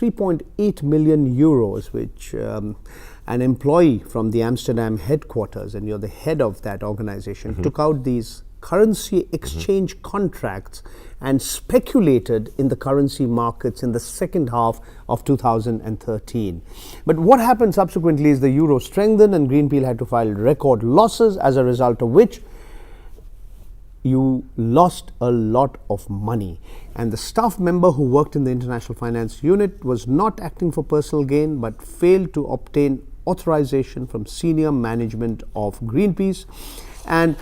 3.8 million euros, which an employee from the Amsterdam headquarters, and you're the head of that organization, took out these currency exchange contracts and speculated in the currency markets in the second half of 2013. But what happened subsequently is the euro strengthened and Greenpeel had to file record losses, as a result of which you lost a lot of money. And the staff member who worked in the international finance unit was not acting for personal gain but failed to obtain authorization from senior management of Greenpeace. And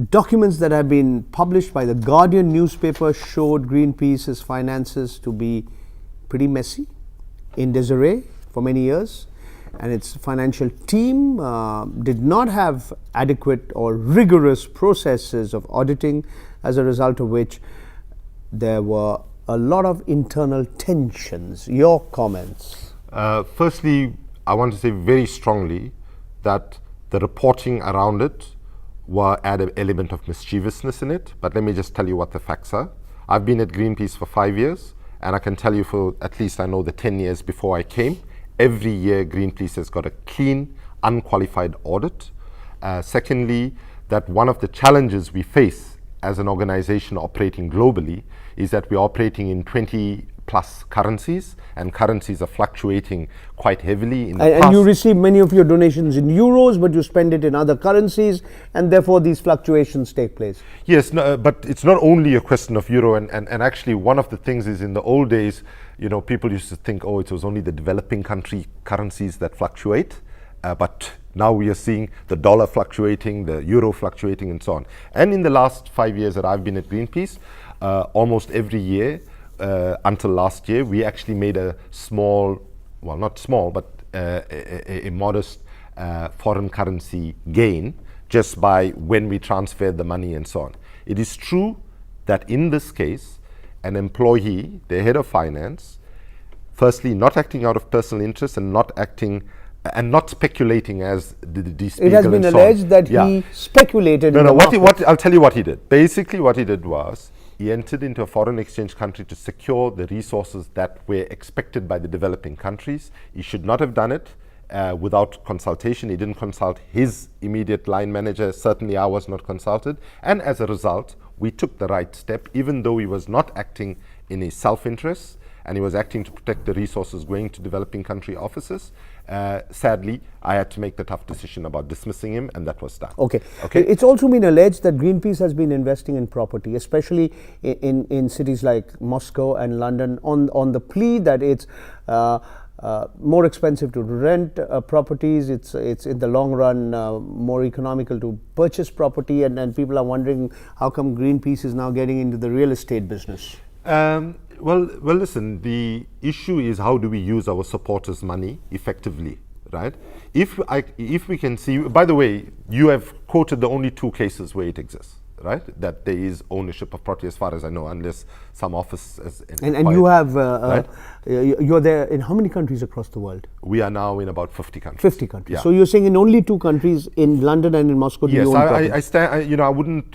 documents that have been published by the Guardian newspaper showed Greenpeace's finances to be pretty messy, in disarray for many years, and its financial team did not have adequate or rigorous processes of auditing, as a result of which there were a lot of internal tensions. Your comments? Firstly, I want to say very strongly that the reporting around it had an element of mischievousness in it, but let me just tell you what the facts are. I've been at Greenpeace for 5 years, and I can tell you for at least I know the 10 years before I came, every year Greenpeace has got a clean, unqualified audit. Secondly, that one of the challenges we face as an organization operating globally is that we're operating in 20 plus currencies, and currencies are fluctuating quite heavily. And you receive many of your donations in euros, but you spend it in other currencies, and therefore these fluctuations take place. Yes, no, but it's not only a question of euro, and actually one of the things is, in the old days, you know, people used to think, oh, it was only the developing country currencies that fluctuate, but now we are seeing the dollar fluctuating, the euro fluctuating, and so on. And in the last 5 years that I've been at Greenpeace, almost every year, until last year, we actually made a small, well, not small, but a modest foreign currency gain just by when we transferred the money and so on. It is true that in this case, an employee, the head of finance, firstly, not acting out of personal interest and not acting and not speculating as the speaker. It has been alleged that he speculated. No, I'll tell you what he did. Basically, what he did was, he entered into a foreign exchange country to secure the resources that were expected by the developing countries. He should not have done it without consultation. He didn't consult his immediate line manager. Certainly I was not consulted. And as a result, we took the right step, even though he was not acting in his self-interest and he was acting to protect the resources going to developing country offices. Sadly, I had to make the tough decision about dismissing him, and that was done. Okay. It's also been alleged that Greenpeace has been investing in property, especially in cities like Moscow and London, on the plea that it's more expensive to rent properties. It's in the long run more economical to purchase property, and people are wondering how come Greenpeace is now getting into the real estate business. Well, listen, the issue is how do we use our supporters' money effectively, right? If we can see, by the way, you have quoted the only 2 cases where it exists, right? That there is ownership of property, as far as I know, unless some office is and you have, right? You're there in how many countries across the world? We are now in about 50 countries. 50 countries. Yeah. So you're saying in only 2 countries, in London and in Moscow, do you own property? I wouldn't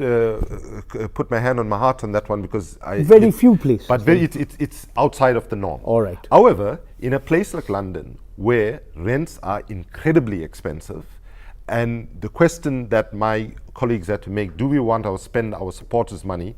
put my hand on my heart on that one, because very few places. But it's outside of the norm. All right. However, in a place like London, where rents are incredibly expensive, and the question that my colleagues had to make, do we want to spend our supporters' money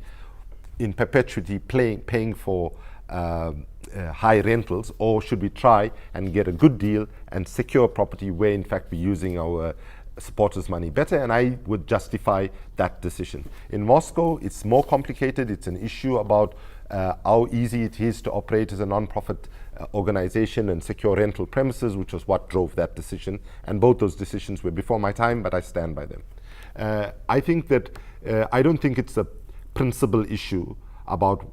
in perpetuity paying for high rentals, or should we try and get a good deal and secure property where in fact we're using our supporters' money better? And I would justify that decision. In Moscow, it's more complicated. It's an issue about how easy it is to operate as a non-profit organization and secure rental premises, which was what drove that decision. And both those decisions were before my time, but I stand by them. I think that I don't think it's a principal issue about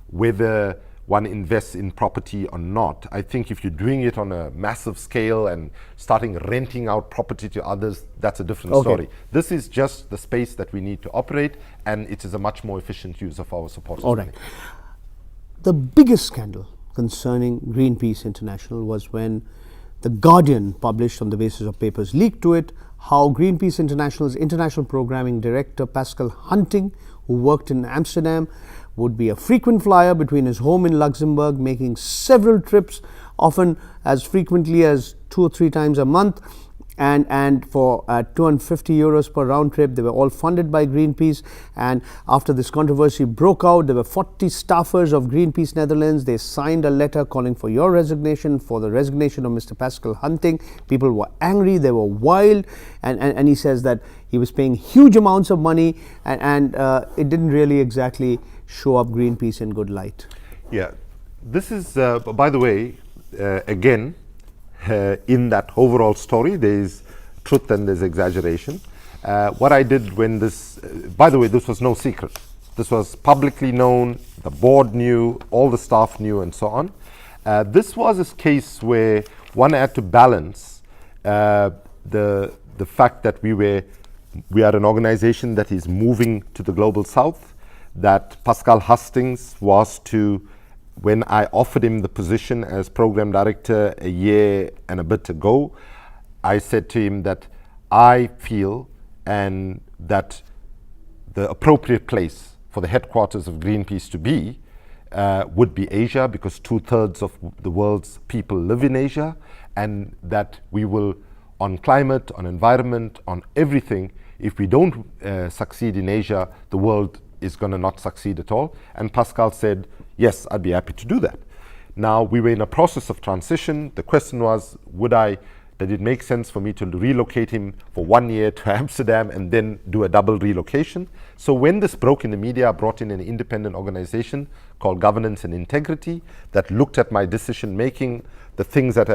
whether one invests in property or not. I think if you're doing it on a massive scale and starting renting out property to others, that's a different story. This is just the space that we need to operate, and it is a much more efficient use of our supporters' money. The biggest scandal concerning Greenpeace International was when The Guardian published, on the basis of papers leaked to it, how Greenpeace International's international programming director Pascal Hunting, who worked in Amsterdam, would be a frequent flyer between his home in Luxembourg, making several trips often as frequently as 2 or 3 times a month. And for €250 per round trip. They were all funded by Greenpeace. And after this controversy broke out, there were 40 staffers of Greenpeace Netherlands. They signed a letter calling for your resignation, for the resignation of Mr. Pascal Hunting. People were angry, they were wild, and he says that he was paying huge amounts of money, and it didn't really exactly show up Greenpeace in good light. Yeah, this is, by the way, again, in that overall story, there is truth and there's exaggeration. What I did when this, by the way, this was no secret. This was publicly known, the board knew, all the staff knew, and so on. This was a case where one had to balance the fact that we are an organization that is moving to the global south, that Pascal Hastings was to, when I offered him the position as program director a year and a bit ago, I said to him that I feel and that the appropriate place for the headquarters of Greenpeace to be would be Asia, because 2/3 of the world's people live in Asia, and that we will, on climate, on environment, on everything, if we don't succeed in Asia, the world is going to not succeed at all. And Pascal said, yes, I'd be happy to do that. Now, we were in a process of transition. The question was, did it make sense for me to relocate him for 1 year to Amsterdam and then do a double relocation? So when this broke in the media, I brought in an independent organization called Governance and Integrity that looked at my decision making, the things that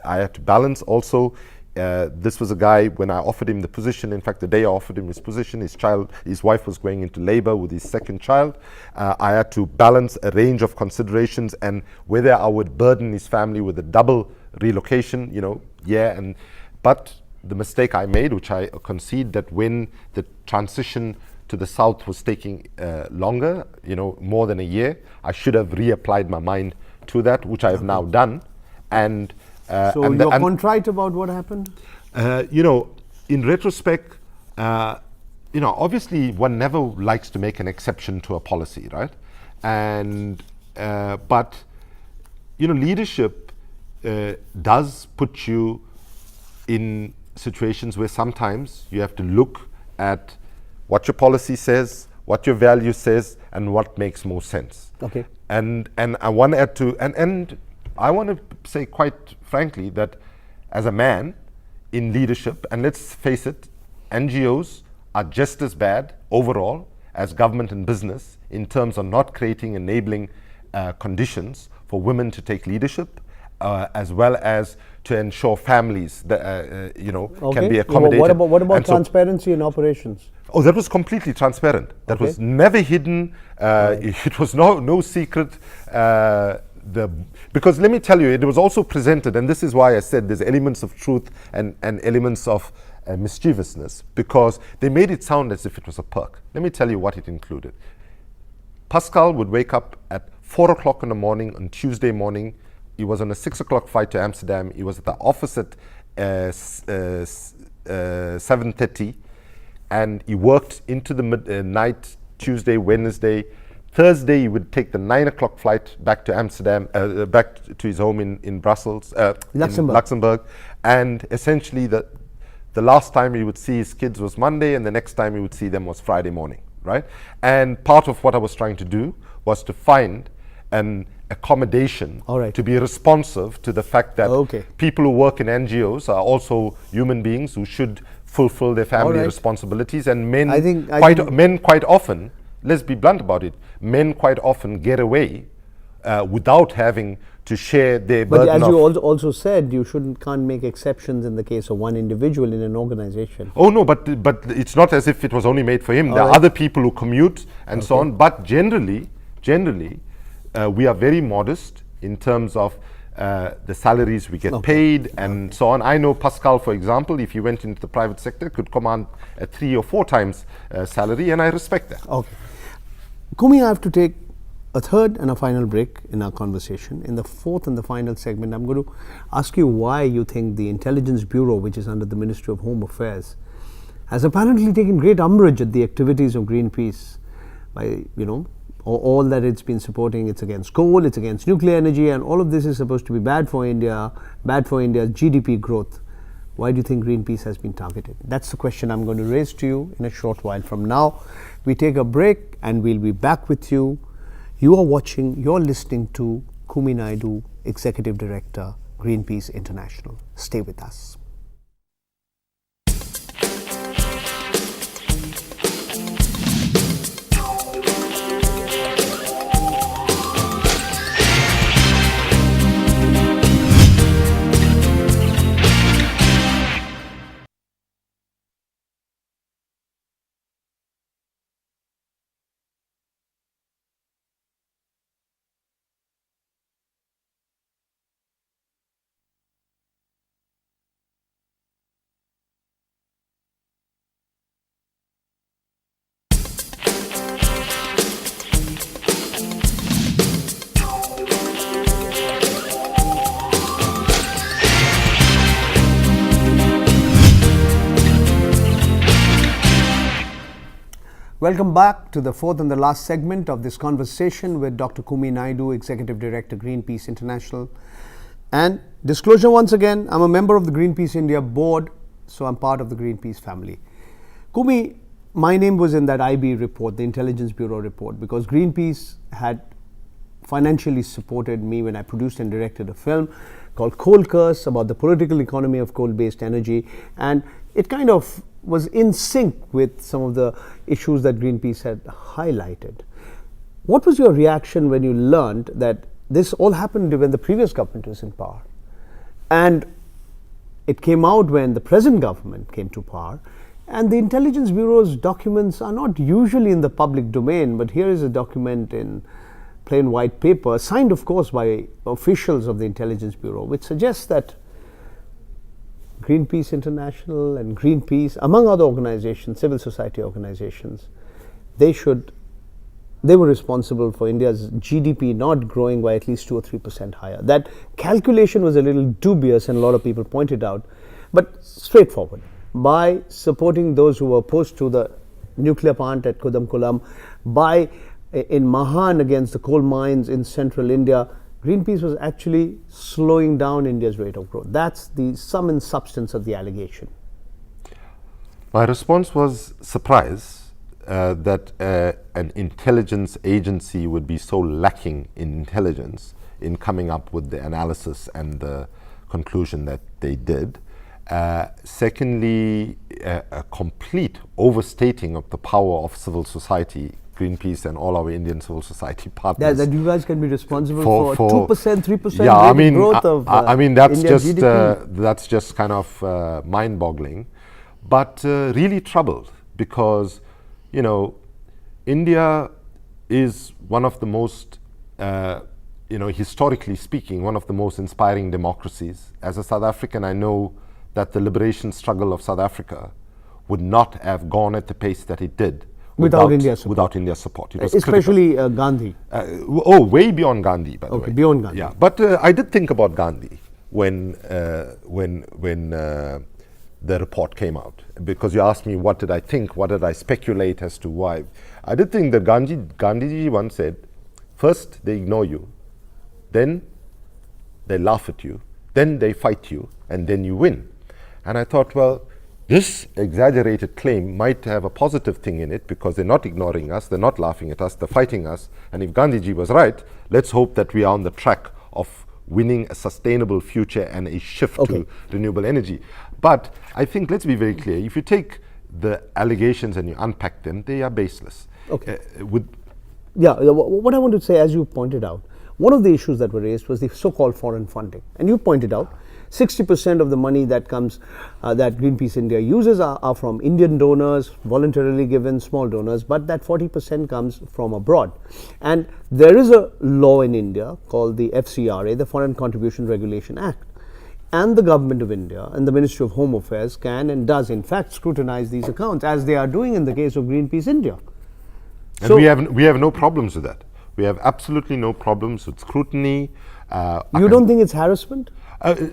I have to balance also. This was a guy, when I offered him the position, in fact the day I offered him his position, his wife was going into labor with his second child. I had to balance a range of considerations and whether I would burden his family with a double relocation, but the mistake I made, which I concede, that when the transition to the south was taking longer, more than a year, I should have reapplied my mind to that, which I have now done. And so you're contrite about what happened? In retrospect, obviously one never likes to make an exception to a policy, right? And but leadership does put you in situations where sometimes you have to look at what your policy says, what your value says, and what makes more sense. Okay. And I want to I want to say quite frankly that as a man in leadership, and let's face it, NGOs are just as bad overall as government and business in terms of not creating enabling conditions for women to take leadership, as well as to ensure families that can be accommodated. What about transparency in operations? Oh, that was completely transparent. That was never hidden. It was no secret. Because let me tell you, it was also presented, and this is why I said there's elements of truth and elements of mischievousness, because they made it sound as if it was a perk. Let me tell you what it included. Pascal would wake up at 4 o'clock in the morning on Tuesday morning. He was on a 6 o'clock flight to Amsterdam. He was at the office at 7:30, and he worked into the night, Tuesday, Wednesday. Thursday, he would take the 9 o'clock flight back to Amsterdam, back to his home in Brussels, in Luxembourg. And essentially, the last time he would see his kids was Monday, and the next time he would see them was Friday morning, right? And part of what I was trying to do was to find an accommodation to be responsive to the fact that people who work in NGOs are also human beings who should fulfill their family responsibilities. And men, men quite often, let's be blunt about it, men quite often get away without having to share their burden. But as you also said, you can't make exceptions in the case of one individual in an organization. Oh no, but it's not as if it was only made for him. There are other people who commute and so on. But generally, we are very modest in terms of the salaries we get paid and so on. I know Pascal, for example, if he went into the private sector, could command a 3 or 4 times salary, and I respect that. Okay. Kumi, I have to take a third and a final break in our conversation. In the fourth and the final segment, I'm going to ask you why you think the Intelligence Bureau, which is under the Ministry of Home Affairs, has apparently taken great umbrage at the activities of Greenpeace by, all that it's been supporting. It's against coal, it's against nuclear energy, and all of this is supposed to be bad for India, bad for India's GDP growth. Why do you think Greenpeace has been targeted? That's the question I'm going to raise to you in a short while from now. We take a break and we'll be back with you. You are watching, you're listening to Kumi Naidu, Executive Director, Greenpeace International. Stay with us. Welcome back to the fourth and the last segment of this conversation with Dr. Kumi Naidu, Executive Director, Greenpeace International. And disclosure once again, I'm a member of the Greenpeace India board, so I'm part of the Greenpeace family. Kumi, my name was in that IB report, the Intelligence Bureau report, because Greenpeace had financially supported me when I produced and directed a film called Coal Curse about the political economy of coal-based energy, and it kind of was in sync with some of the issues that Greenpeace had highlighted. What was your reaction when you learned that this all happened when the previous government was in power? And it came out when the present government came to power, and the Intelligence Bureau's documents are not usually in the public domain, but here is a document in plain white paper, signed of course by officials of the Intelligence Bureau, which suggests that Greenpeace International and Greenpeace, among other organizations, civil society organizations, they were responsible for India's GDP not growing by at least 2 or 3% higher. That calculation was a little dubious, and a lot of people pointed out, but straightforward. By supporting those who were opposed to the nuclear plant at Kudamkulam, by in Mahan against the coal mines in central India, Greenpeace was actually slowing down India's rate of growth. That's the sum and substance of the allegation. My response was surprise that an intelligence agency would be so lacking in intelligence in coming up with the analysis and the conclusion that they did. Secondly, a complete overstating of the power of civil society, Greenpeace and all our Indian civil society partners. That you guys can be responsible for 2%, 3% yeah, growth of that's India's just GDP. that's just kind of mind-boggling, but really troubled because, you know, India is one of the most, historically speaking, one of the most inspiring democracies. As a South African, I know that the liberation struggle of South Africa would not have gone at the pace that it did without India's support. Without India's support. It was especially Gandhi. Way beyond Gandhi, by the way. Beyond Gandhi. Yeah, but I did think about Gandhi when the report came out, because you asked me what did I think, what did I speculate as to why. I did think that Gandhiji once said, first they ignore you, then they laugh at you, then they fight you, and then you win. And I thought, well, this exaggerated claim might have a positive thing in it, because they're not ignoring us, they're not laughing at us, they're fighting us. And if Gandhiji was right, let's hope that we are on the track of winning a sustainable future and a shift to renewable energy. But I think, let's be very clear, if you take the allegations and you unpack them, they are baseless. What I want to say, as you pointed out, one of the issues that were raised was the so-called foreign funding. And you pointed out 60% of the money that comes, that Greenpeace India uses are from Indian donors, voluntarily given, small donors, but that 40% comes from abroad. And there is a law in India called the FCRA, the Foreign Contribution Regulation Act. And the Government of India and the Ministry of Home Affairs can and does in fact scrutinize these accounts, as they are doing in the case of Greenpeace India. And so we have no problems with that. We have absolutely no problems with scrutiny. You don't think it's harassment?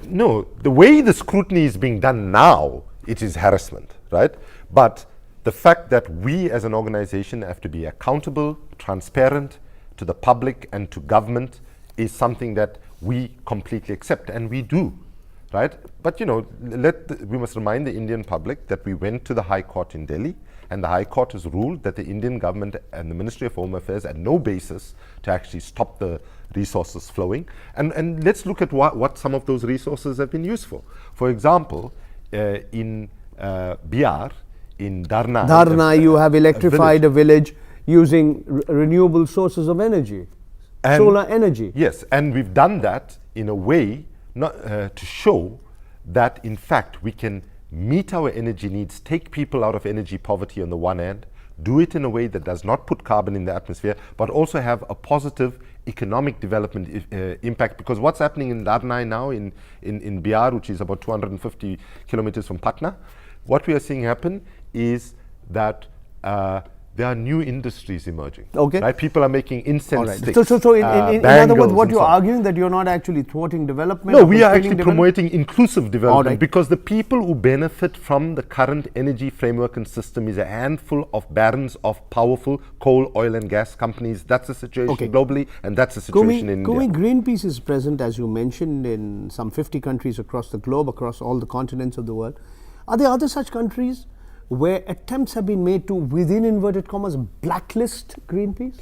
No, the way the scrutiny is being done now, it is harassment, right? But the fact that we as an organization have to be accountable, transparent to the public and to government is something that we completely accept, and we do, right? But you know, we must remind the Indian public that we went to the High Court in Delhi, and the High Court has ruled that the Indian government and the Ministry of Home Affairs had no basis to actually stop the resources flowing. And let's look at what some of those resources have been used for. For example, in Bihar, in Darna. Dharna, you have electrified a village using renewable sources of energy, solar energy. Yes, and we've done that in a way not, to show that in fact we can meet our energy needs, take people out of energy poverty on the one hand, do it in a way that does not put carbon in the atmosphere, but also have a positive economic development impact. Because what's happening in Darnai now in Bihar, which is about 250 kilometers from Patna, what we are seeing happen is that there are new industries emerging. Okay. Right? People are making incense sticks. So in other words, what you're arguing that you're not actually thwarting development? No, we are actually promoting inclusive development, because the people who benefit from the current energy framework and system is a handful of barons of powerful coal, oil and gas companies. That's the situation globally, and that's the situation in India. Greenpeace is present, as you mentioned, in some 50 countries across the globe, across all the continents of the world. Are there other such countries where attempts have been made to, within inverted commas, blacklist Greenpeace?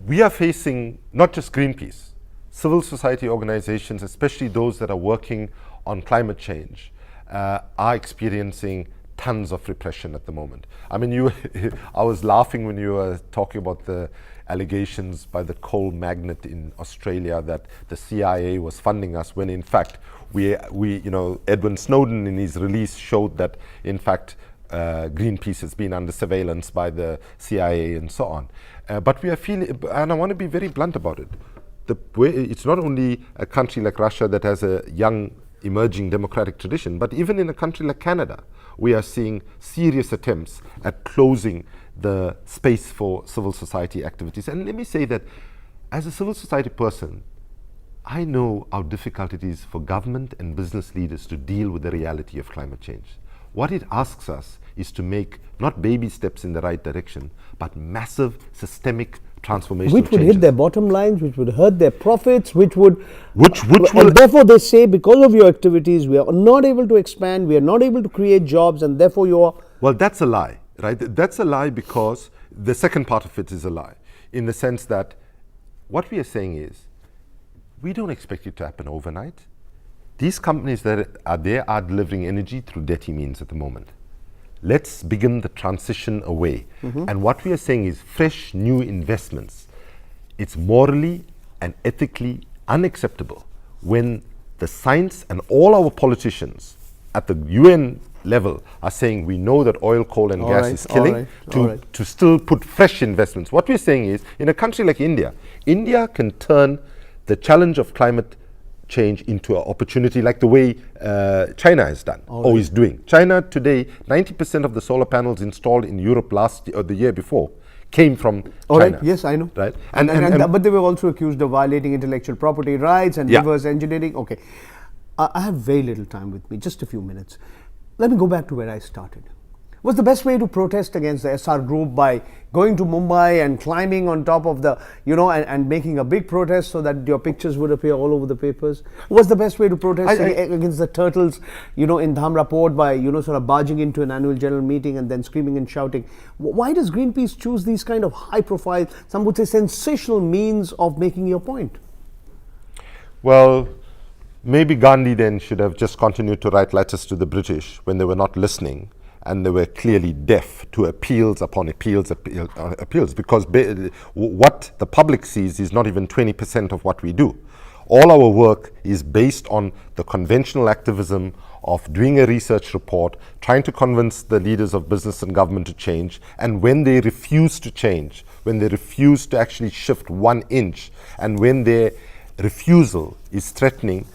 We are facing not just Greenpeace, civil society organizations, especially those that are working on climate change, are experiencing tons of repression at the moment. I mean, I was laughing when you were talking about the allegations by the coal magnate in Australia that the CIA was funding us, when in fact Edward Snowden in his release showed that in fact Greenpeace has been under surveillance by the CIA and so on. But we are feeling, and I want to be very blunt about it, it's not only a country like Russia that has a young emerging democratic tradition, but even in a country like Canada, we are seeing serious attempts at closing the space for civil society activities. And let me say that as a civil society person, I know how difficult it is for government and business leaders to deal with the reality of climate change. What it asks us is to make not baby steps in the right direction, but massive systemic transformation. Which would hit their bottom lines, which would hurt their profits, which will. And therefore, they say, because of your activities, we are not able to expand, we are not able to create jobs, and therefore you are. Well, that's a lie, right? That's a lie, because the second part of it is a lie, in the sense that what we are saying is, we don't expect it to happen overnight. These companies that are there are delivering energy through dirty means at the moment. Let's begin the transition away. And what we are saying is fresh, new investments. It's morally and ethically unacceptable when the science and all our politicians at the UN level are saying we know that oil, coal and gas is killing, to still put fresh investments. What we're saying is, in a country like India, India can turn the challenge of climate change into an opportunity, like the way China has done or is doing. China today, 90% of the solar panels installed in Europe last year or the year before came from China. Yes, I know. Right, but they were also accused of violating intellectual property rights and reverse engineering. Okay, I have very little time with me, just a few minutes. Let me go back to where I started. Was the best way to protest against the SR group by going to Mumbai and climbing on top of the, and making a big protest so that your pictures would appear all over the papers? Was the best way to protest against the turtles, in Dhamra port by, sort of barging into an annual general meeting and then screaming and shouting? Why does Greenpeace choose these kind of high profile, some would say sensational means of making your point? Well, maybe Gandhi then should have just continued to write letters to the British when they were not listening, and they were clearly deaf to appeals upon appeals, because what the public sees is not even 20% of what we do. All our work is based on the conventional activism of doing a research report, trying to convince the leaders of business and government to change, and when they refuse to change, when they refuse to actually shift 1 inch, and when their refusal is threatening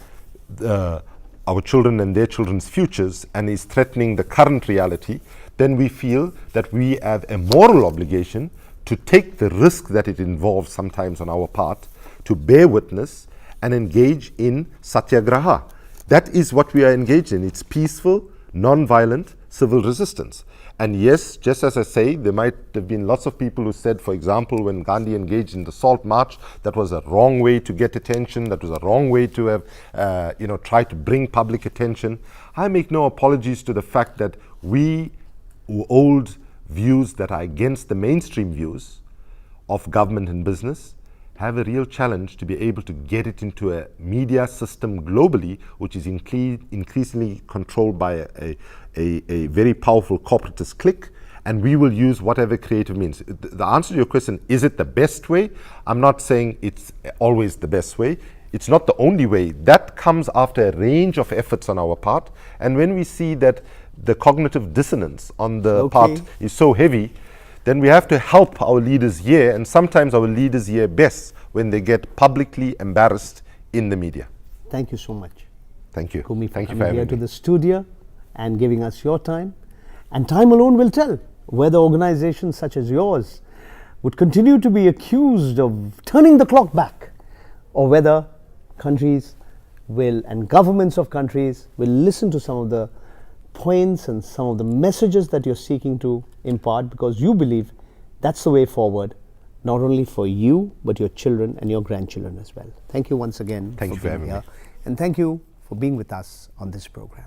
our children and their children's futures and is threatening the current reality, then we feel that we have a moral obligation to take the risk that it involves sometimes on our part, to bear witness and engage in satyagraha. That is what we are engaged in. It's peaceful, non-violent civil resistance. And yes, just as I say, there might have been lots of people who said, for example, when Gandhi engaged in the Salt March, that was a wrong way to get attention, that was a wrong way to have, tried to bring public attention. I make no apologies to the fact that we who hold views that are against the mainstream views of government and business have a real challenge to be able to get it into a media system globally, which is increasingly controlled by a very powerful corporatist clique, and we will use whatever creative means. The answer to your question, is it the best way? I'm not saying it's always the best way. It's not the only way. That comes after a range of efforts on our part, and when we see that the cognitive dissonance on the part is so heavy, then we have to help our leaders here, and sometimes our leaders here best when they get publicly embarrassed in the media. Thank you so much. Thank you. Kumi, Thank you for for coming here having to me. the studio and giving us your time. And time alone will tell whether organizations such as yours would continue to be accused of turning the clock back, or whether countries will, and governments of countries will, listen to some of the points and some of the messages that you're seeking to impart, because you believe that's the way forward, not only for you, but your children and your grandchildren as well. Thank you once again Thank you for being having here. me. And thank you for being with us on this program.